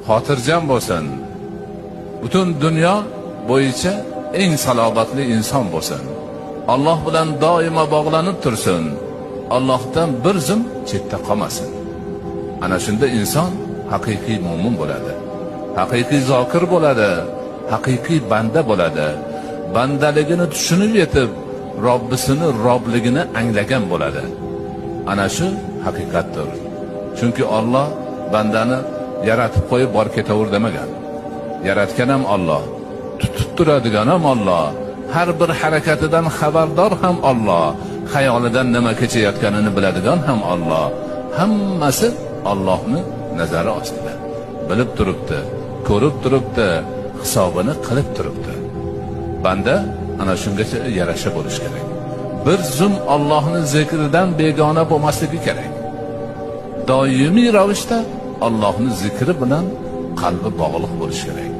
xotirjam bo'lsin. Butun dunyo bo'yicha eng salobatli inson bo'lsin. Alloh bilan doimo bog'lanib tursin. Allohdan bir zum chetda qolmasin. Ana shunda inson haqiqiy mo'min bo'ladi. Haqiqiy zokir bo'ladi. Haqiqiy banda bo'ladi. Bandaligini tushunib yetib, Robbisini robligini anglagan bo'ladi. Ana shu haqiqatdir. Chunki Alloh bandani yaratib qo'yib bor ketaver demagan. Yaratgan ham Alloh, tutib turadigan ham Alloh, har bir harakatidan xabardor ham Alloh, xayolidan nima kechayotganini biladigan ham Alloh. Hammasi Allohning nazari ostida. Bilib turibdi, ko'rib turibdi, hisobini qilib turibdi. Banda ana shungacha yarasha bo'lish kerak. Bir zum Allohning zikridan begona bo'lmasligi kerak. Doimiy ravishda Allohning zikri bilan qalbi bog'liq bo'lish kerak.